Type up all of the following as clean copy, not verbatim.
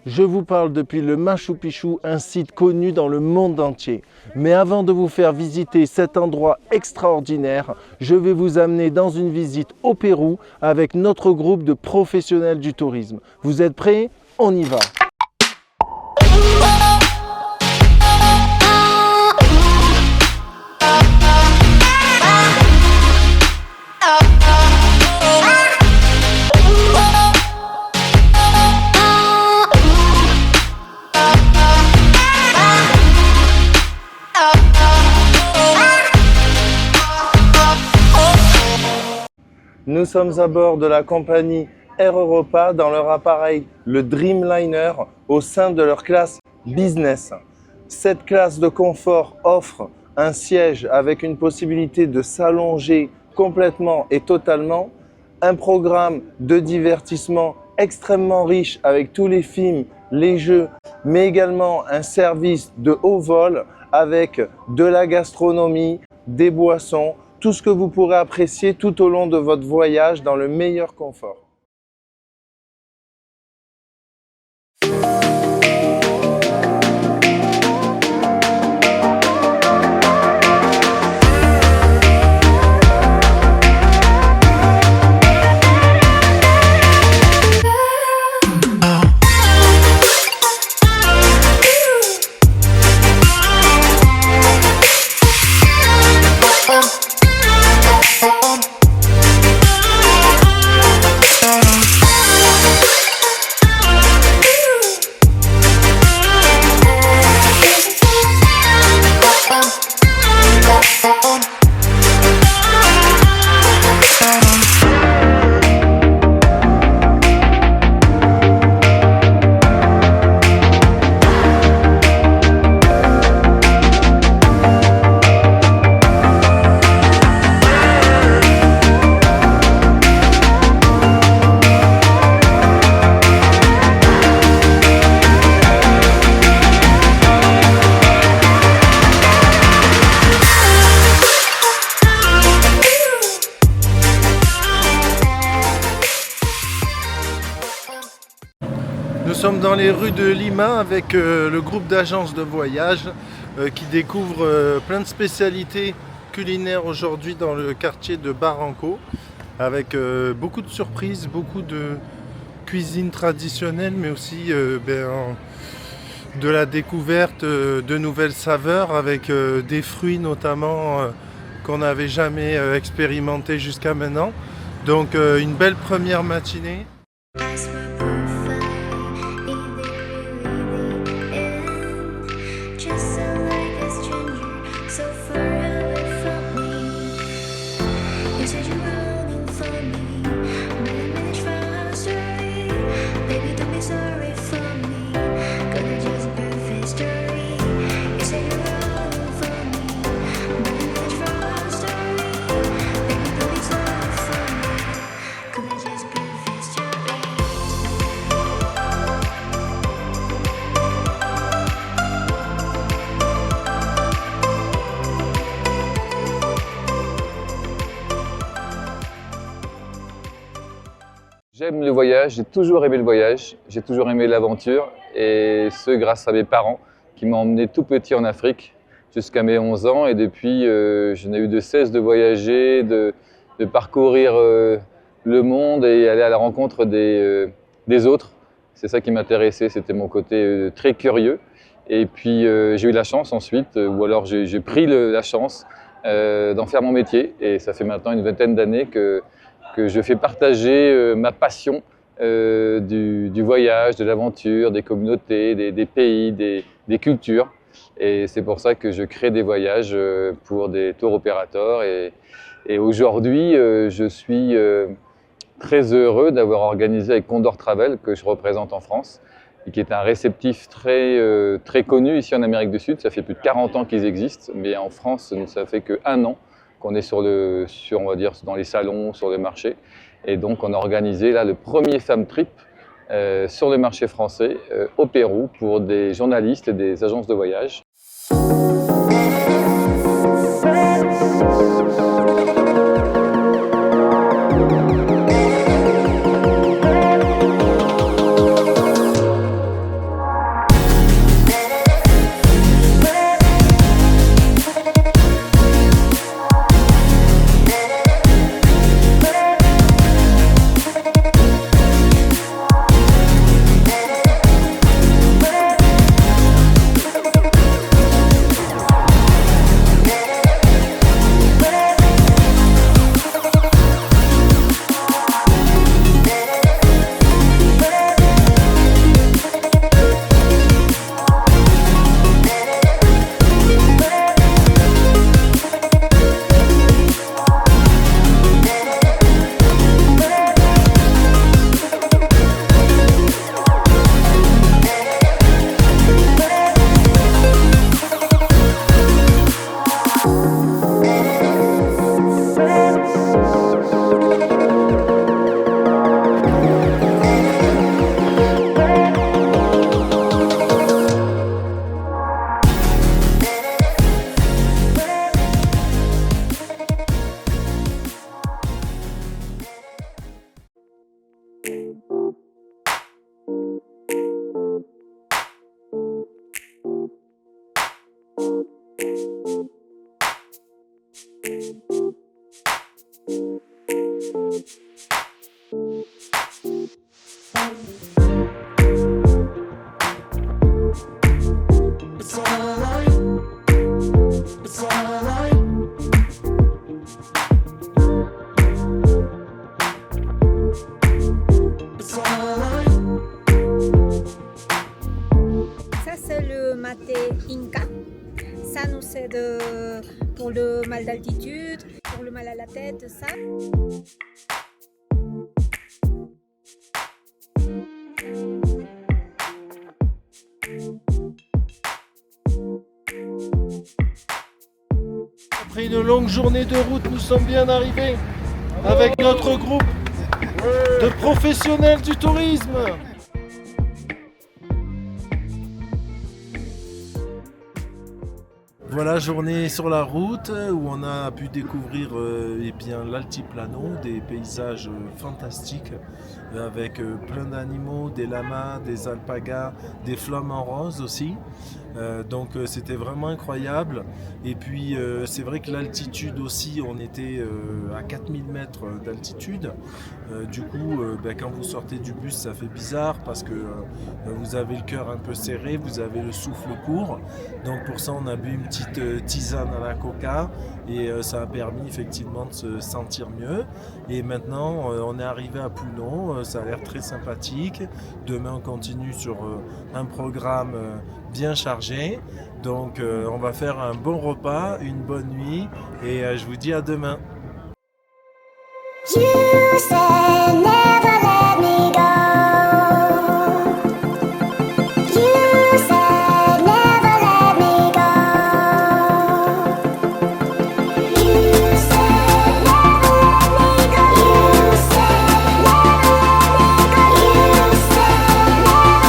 Je vous parle depuis le Machu Picchu, un site connu dans le monde entier. Mais avant de vous faire visiter cet endroit extraordinaire, je vais vous amener dans une visite au Pérou avec notre groupe de professionnels du tourisme. Vous êtes prêts? On y va! Nous sommes à bord de la compagnie Air Europa dans leur appareil, le Dreamliner, au sein de leur classe Business. Cette classe de confort offre un siège avec une possibilité de s'allonger complètement et totalement, un programme de divertissement extrêmement riche avec tous les films, les jeux, mais également un service de haut vol avec de la gastronomie, des boissons, tout ce que vous pourrez apprécier tout au long de votre voyage dans le meilleur confort. Nous sommes dans les rues de Lima avec le groupe d'agences de voyage qui découvre plein de spécialités culinaires aujourd'hui dans le quartier de Barranco avec beaucoup de surprises, beaucoup de cuisine traditionnelle mais aussi de la découverte de nouvelles saveurs avec des fruits notamment qu'on n'avait jamais expérimenté jusqu'à maintenant. Donc une belle première matinée. J'aime le voyage, j'ai toujours aimé le voyage, j'ai toujours aimé l'aventure et ce grâce à mes parents qui m'ont emmené tout petit en Afrique jusqu'à mes 11 ans et depuis je n'ai eu de cesse de voyager, de parcourir le monde et aller à la rencontre des autres. C'est ça qui m'intéressait, c'était mon côté très curieux et puis j'ai eu la chance ensuite, ou alors j'ai pris la chance d'en faire mon métier et ça fait maintenant une vingtaine d'années que je fais partager ma passion du voyage, de l'aventure, des communautés, des pays, des cultures. Et c'est pour ça que je crée des voyages pour des tour opérateurs. Et aujourd'hui, je suis très heureux d'avoir organisé avec Condor Travel, que je représente en France, et qui est un réceptif très connu ici en Amérique du Sud. Ça fait plus de 40 ans qu'ils existent, mais en France, ça fait qu'un an qu'on est on va dire, dans les salons, sur les marchés. Et donc, on a organisé là le premier Femme Trip sur le marché français au Pérou pour des journalistes et des agences de voyage. pour le mal d'altitude, pour le mal à la tête, ça. Après une longue journée de route, nous sommes bien arrivés avec notre groupe de professionnels du tourisme. Voilà, journée sur la route où on a pu découvrir l'altiplano, des paysages fantastiques avec plein d'animaux, des lamas, des alpagas, des flamants roses aussi. Donc c'était vraiment incroyable. Et puis c'est vrai que l'altitude aussi, on était à 4000 mètres d'altitude. Du coup, quand vous sortez du bus, ça fait bizarre parce que vous avez le cœur un peu serré, vous avez le souffle court. Donc pour ça, on a bu une petite tisane à la coca et ça a permis effectivement de se sentir mieux. Et maintenant, on est arrivé à Pounon, ça a l'air très sympathique. Demain, on continue sur un programme bien chargé. Donc on va faire un bon repas, une bonne nuit et je vous dis à demain. You said never let me go. You said never let me go. You said never let me go. You said never let me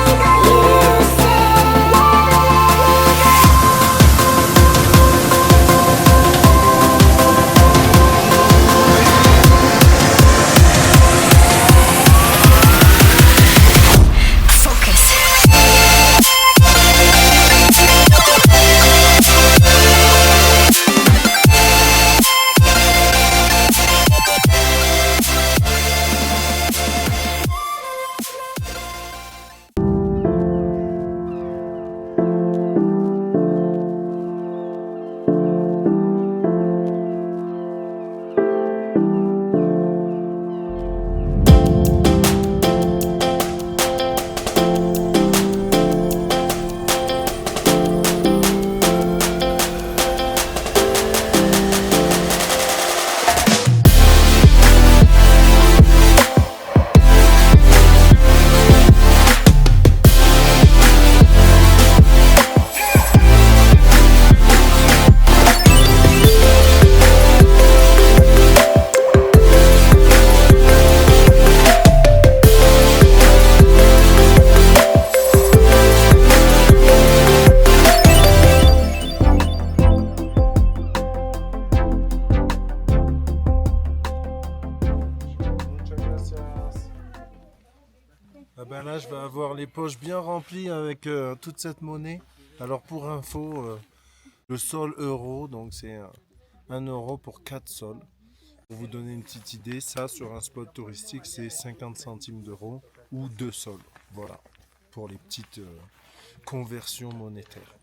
go. You said never let me go. You said Là, je vais avoir les poches bien remplies avec toute cette monnaie. Alors pour info, le sol euro, donc c'est 1 euro pour 4 sols. Pour vous donner une petite idée, ça sur un spot touristique, c'est 50 centimes d'euros ou 2 sols. Voilà, pour les petites conversions monétaires.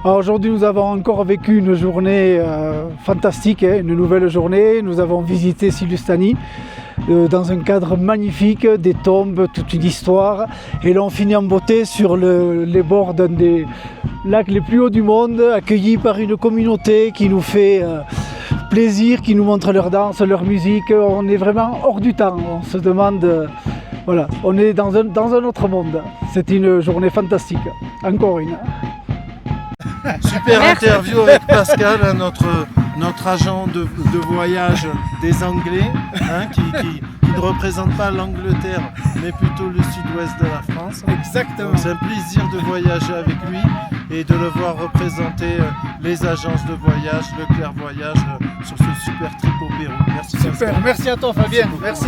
Alors aujourd'hui, nous avons encore vécu une journée fantastique, une nouvelle journée. Nous avons visité Silustani dans un cadre magnifique, des tombes, toute une histoire. Et là, on finit en beauté sur les bords d'un des lacs les plus hauts du monde, accueillis par une communauté qui nous fait plaisir, qui nous montre leur danse, leur musique. On est vraiment hors du temps. On se demande, voilà, on est dans un autre monde. C'est une journée fantastique. Encore une. Super interview avec Pascal, hein, notre agent de voyage des Anglais, hein, qui ne représente pas l'Angleterre, mais plutôt le sud-ouest de la France. Exactement. Donc c'est un plaisir de voyager avec lui et de le voir représenter les agences de voyage, le Clair Voyage, sur ce super trip au Pérou. Merci Super, Pascal. merci à toi Fabien. Merci.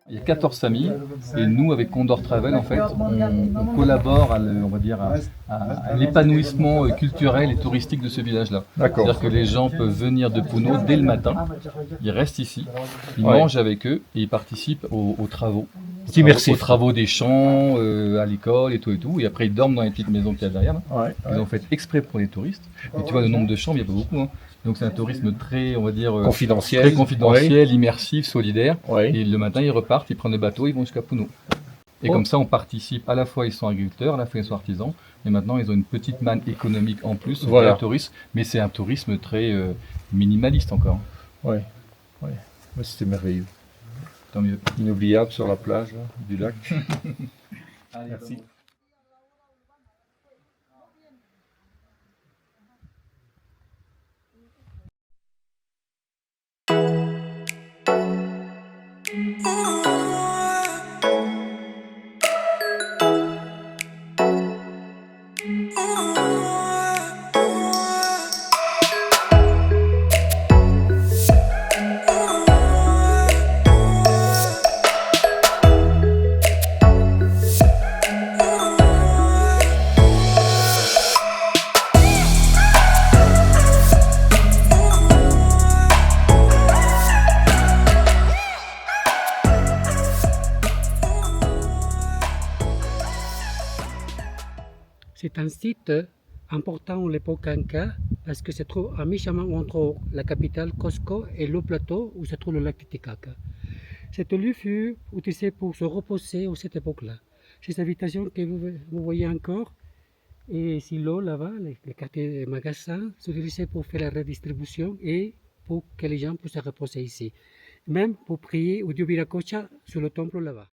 Il y a 14 familles et nous, avec Condor Travel, en fait, on collabore à l'épanouissement culturel et touristique de ce village-là. C'est-à-dire que les gens peuvent venir de Puno dès le matin, ils restent ici, ils mangent avec eux et ils participent aux travaux. Aux travaux des champs, à l'école et tout. Et après, ils dorment dans les petites maisons qu'il y a derrière. Ils ont fait exprès pour les touristes. Et tu vois, le nombre de chambres, il n'y a pas beaucoup. Hein. Donc c'est un tourisme très, on va dire, confidentiel, immersif, solidaire. Et le matin, ils repartent, ils prennent le bateau, ils vont jusqu'à Puno. Et comme ça, on participe. À la fois, ils sont agriculteurs, à la fois, ils sont artisans. Et maintenant, ils ont une petite manne économique en plus. Le tourisme. Mais c'est un tourisme très minimaliste encore. Ouais, c'était merveilleux. Tant mieux. Inoubliable sur la plage là, du lac. Allez, merci. C'est un site important à l'époque Inca parce que se trouve à mi-chemin entre la capitale Cusco et le plateau où se trouve le lac Titicaca. Cette lieu fut utilisée pour se reposer à cette époque-là. Ces habitations que vous voyez encore, et silos là-bas, les quartiers de magasins, s'utilisaient pour faire la redistribution et pour que les gens puissent se reposer ici. Même pour prier au dieu Viracocha sur le temple là-bas.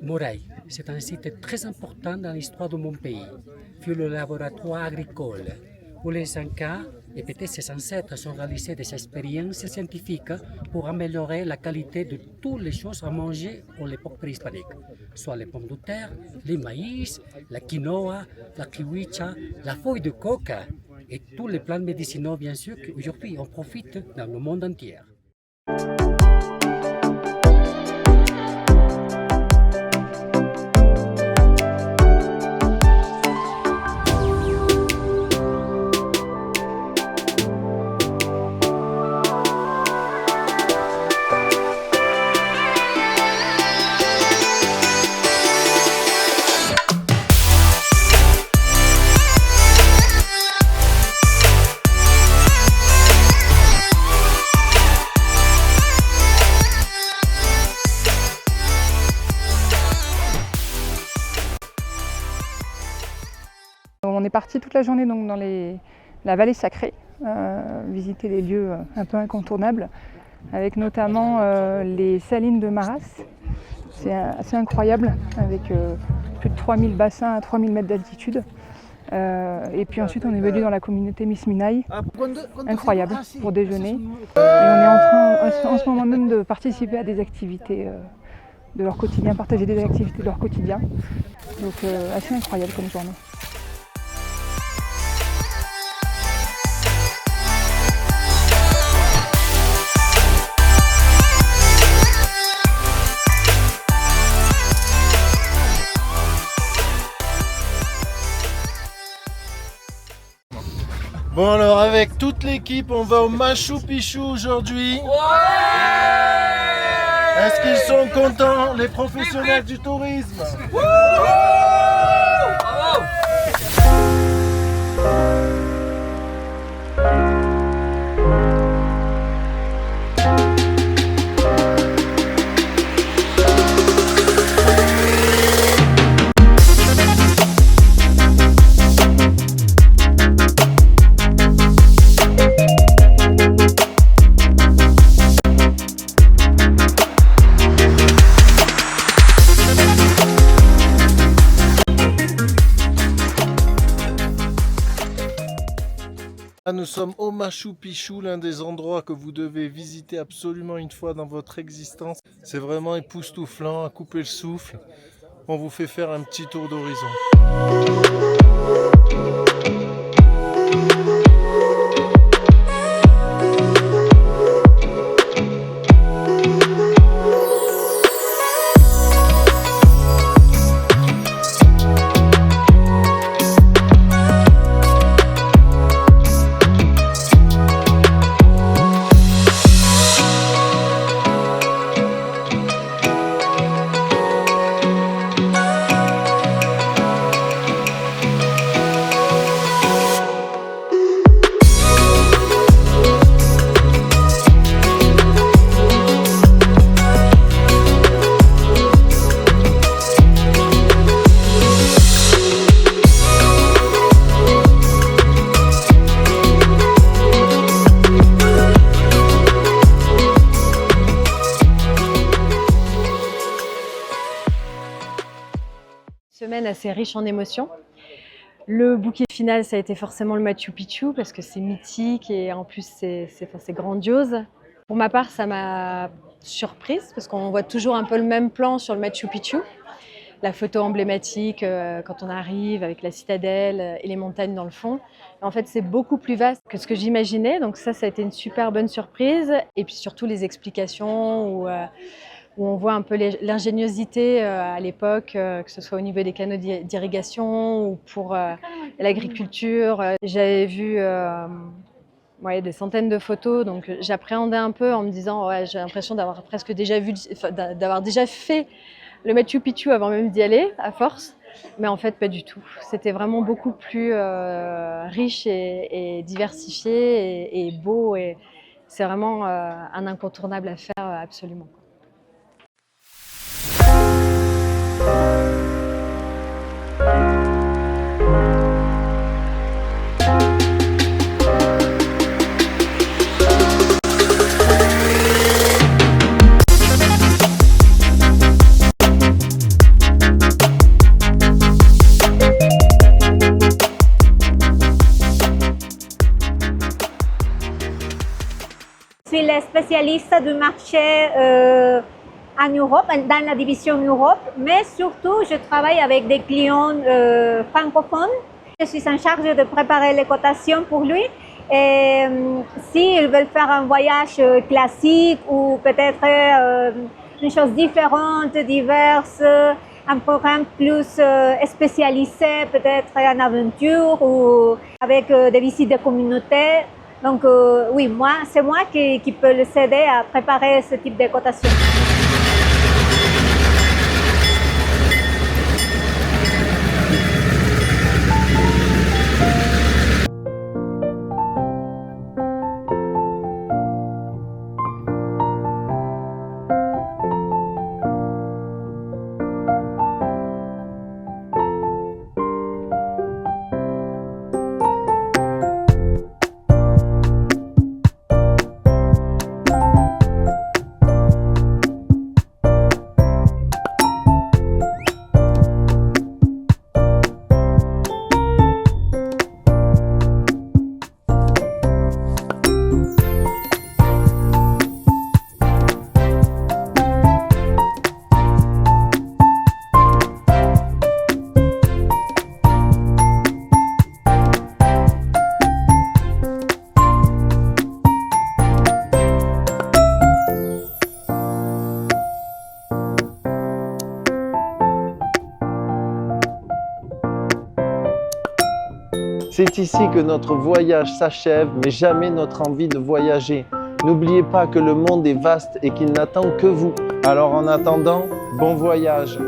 Moray, c'est un site très important dans l'histoire de mon pays. Fut le laboratoire agricole où les Incas et peut-être ses ancêtres ont réalisé des expériences scientifiques pour améliorer la qualité de toutes les choses à manger à l'époque préhispanique, soit les pommes de terre, les maïs, la quinoa, la kiwicha, la feuille de coca et tous les plantes médicinaux bien sûr qu'aujourd'hui on profite dans le monde entier. est parti toute la journée donc, dans la vallée sacrée, visiter les lieux un peu incontournables, avec notamment les salines de Maras. C'est assez incroyable, avec plus de 3000 bassins à 3000 mètres d'altitude. Et puis ensuite on est venu dans la communauté Misminaï, incroyable, pour déjeuner. Et on est en train en ce moment même de participer à des activités de leur quotidien, partager des activités de leur quotidien. Donc assez incroyable comme journée. Bon alors avec toute l'équipe on va au Machu Picchu aujourd'hui. Est-ce qu'ils sont contents les professionnels du tourisme? Nous sommes au Machu Picchu, l'un des endroits que vous devez visiter absolument une fois dans votre existence. C'est vraiment époustouflant, à couper le souffle. On vous fait faire un petit tour d'horizon. Semaine assez riche en émotions. Le bouquet final, ça a été forcément le Machu Picchu parce que c'est mythique et en plus c'est grandiose. Pour ma part, ça m'a surprise parce qu'on voit toujours un peu le même plan sur le Machu Picchu. La photo emblématique quand on arrive avec la citadelle et les montagnes dans le fond. En fait, c'est beaucoup plus vaste que ce que j'imaginais, donc ça a été une super bonne surprise. Et puis surtout les explications où on voit un peu l'ingéniosité à l'époque, que ce soit au niveau des canaux d'irrigation ou pour l'agriculture. J'avais vu des centaines de photos, donc j'appréhendais un peu en me disant j'ai l'impression d'avoir presque déjà vu, d'avoir déjà fait le Machu Picchu avant même d'y aller, à force. Mais en fait, pas du tout. C'était vraiment beaucoup plus riche et diversifié et beau. Et c'est vraiment un incontournable à faire absolument. Je suis la spécialiste du marché en Europe, dans la division Europe, mais surtout je travaille avec des clients francophones. Je suis en charge de préparer les cotations pour lui. Et s'ils veulent faire un voyage classique ou peut-être une chose différente, diverse, un programme plus spécialisé, peut-être en aventure ou avec des visites de communauté. Donc oui, c'est moi qui peux les aider à préparer ce type de cotation. C'est ici que notre voyage s'achève, mais jamais notre envie de voyager. N'oubliez pas que le monde est vaste et qu'il n'attend que vous. Alors en attendant, bon voyage!